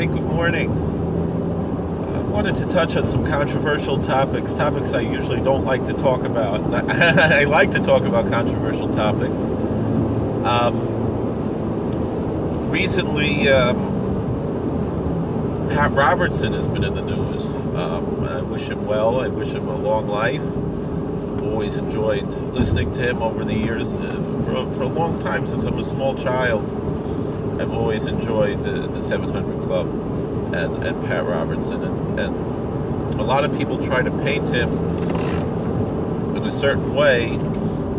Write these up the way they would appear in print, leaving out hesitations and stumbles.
Hi, good morning. I wanted to touch on some controversial topics I usually don't like to talk about. I like to talk about controversial topics. Recently, Pat Robertson has been in the news. I wish him well. I wish him a long life. I've always enjoyed listening to him over the years. For a long time, since I'm a small child, I've always enjoyed the 700 Club and Pat Robertson. And a lot of people try to paint him in a certain way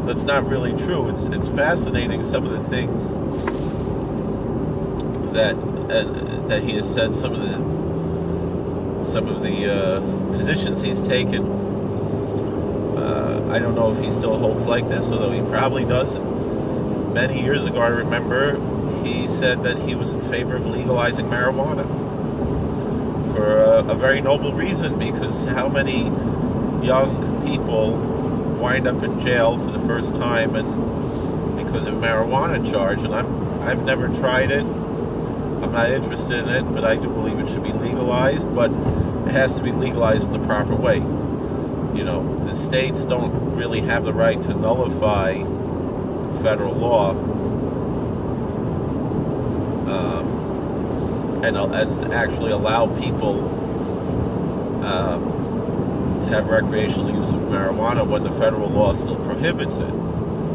that's not really true. It's fascinating, some of the things that he has said, some of the positions he's taken. I don't know if he still holds like this, although he probably does. Many years ago, I remember he said that he was in favor of legalizing marijuana for a very noble reason, because how many young people wind up in jail for the first time and because of a marijuana charge? And I've never tried it. I'm not interested in it, but I do believe it should be legalized, but it has to be legalized in the proper way. You know, the states don't really have the right to nullify federal law and actually allow people to have recreational use of marijuana when the federal law still prohibits it.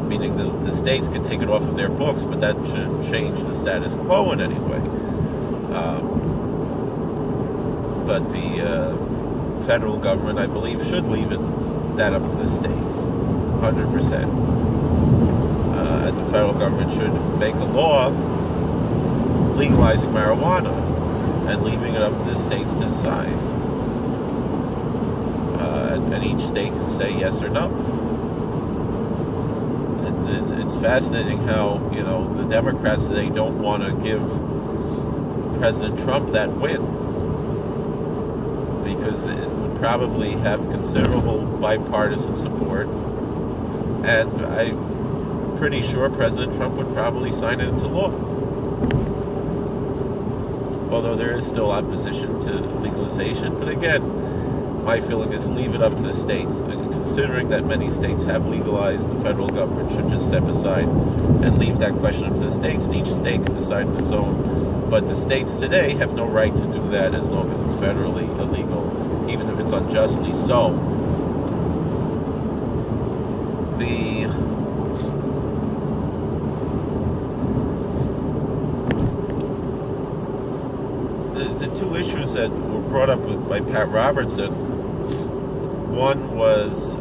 Meaning the states can take it off of their books, but that shouldn't change the status quo in any way. But the federal government, I believe, should leave that up to the states, 100%. And the federal government should make a law legalizing marijuana and leaving it up to the states to decide. And each state can say yes or no. It's fascinating how, you know, the Democrats today don't want to give President Trump that win, because it would probably have considerable bipartisan support, and I'm pretty sure President Trump would probably sign it into law. Although there is still opposition to legalization, but again, my feeling is leave it up to the states. And considering that many states have legalized, the federal government should just step aside and leave that question up to the states, and each state can decide on its own. But the states today have no right to do that as long as it's federally illegal, even if it's unjustly so. The two issues that were brought up by Pat Robertson, one was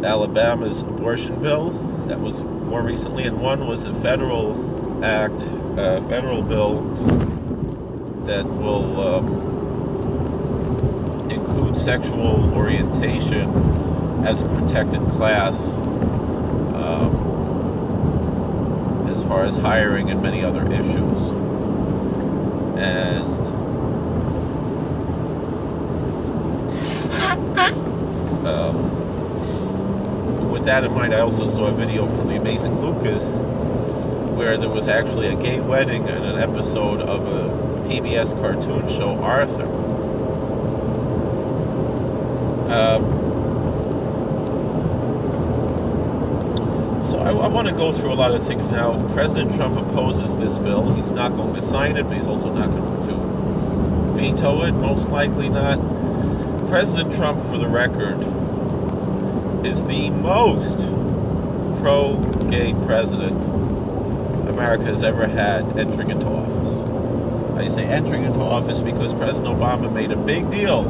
Alabama's abortion bill. That was more recently, and one was a federal bill that will include sexual orientation as a protected class, as far as hiring and many other issues. And with that in mind, I also saw a video from The Amazing Lucas where there was actually a gay wedding in an episode of a PBS cartoon show, Arthur. So I want to go through a lot of things now. President Trump opposes this bill. He's not going to sign it, but he's also not going to veto it, most likely not. President Trump, for the record, is the most pro-gay president America has ever had entering into office. I say entering into office because President Obama made a big deal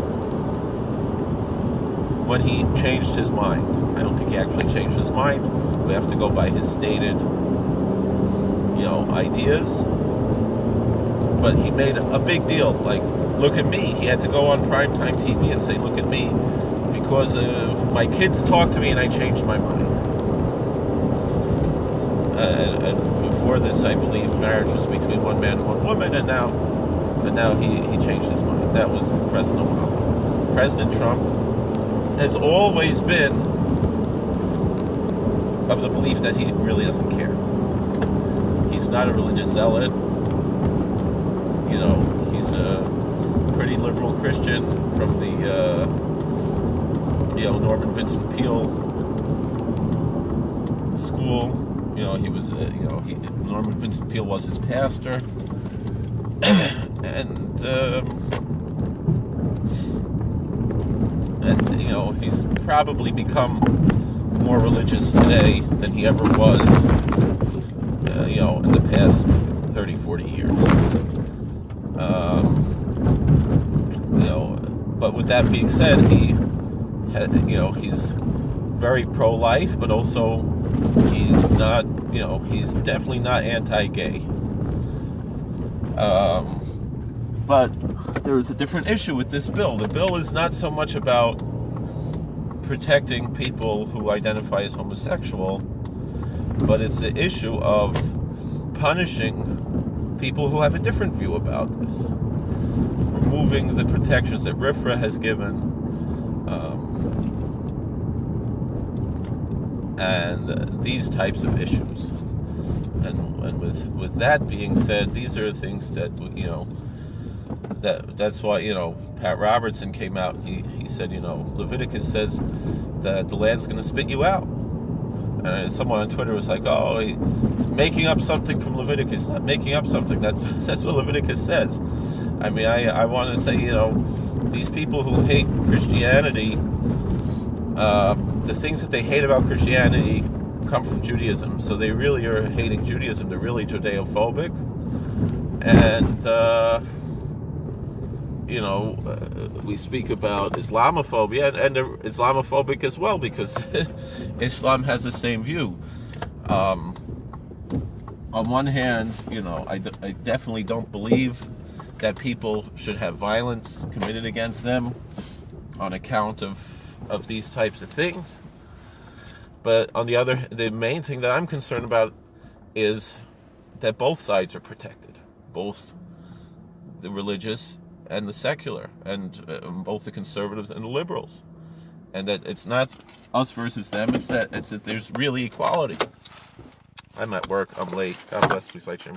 when he changed his mind. I don't think he actually changed his mind. We have to go by his stated, ideas. But he made a big deal. Like, look at me. He had to go on primetime TV and say, look at me, because of my kids talked to me and I changed my mind. And before this, I believe marriage was between one man and one woman, and now he changed his mind. That was President Obama. President Trump has always been of the belief that he really doesn't care. he's not a religious zealot. You know, he's a pretty liberal Christian from the Norman Vincent Peale school. You know, he was Norman Vincent Peale was his pastor, and you know, he's probably become more religious today than he ever was, you know, in the past 30, 40 years. You know, but with that being said, he's very pro-life, but also he's not, you know, he's definitely not anti-gay. But there is a different issue with this bill. The bill is not so much about protecting people who identify as homosexual, but it's the issue of punishing people who have a different view about this, removing the protections that RFRA has given, and these types of issues. And with that being said, these are things that, you know, that's why, you know, Pat Robertson came out and he said, you know, Leviticus says that the land's going to spit you out. And someone on Twitter was like, oh, he's making up something from Leviticus. Not making up something. That's what Leviticus says. I mean, I want to say, you know, these people who hate Christianity, the things that they hate about Christianity come from Judaism. So they really are hating Judaism. They're really Judeo-phobic. And, you know, we speak about Islamophobia, and they're Islamophobic as well, because Islam has the same view. On one hand, you know, I definitely don't believe that people should have violence committed against them on account of these types of things. But on the other, the main thing that I'm concerned about is that both sides are protected, both the religious and the secular, and both the conservatives and the liberals, and that it's not us versus them. It's that there's really equality. I'm at work. I'm late. God bless. Please like, share.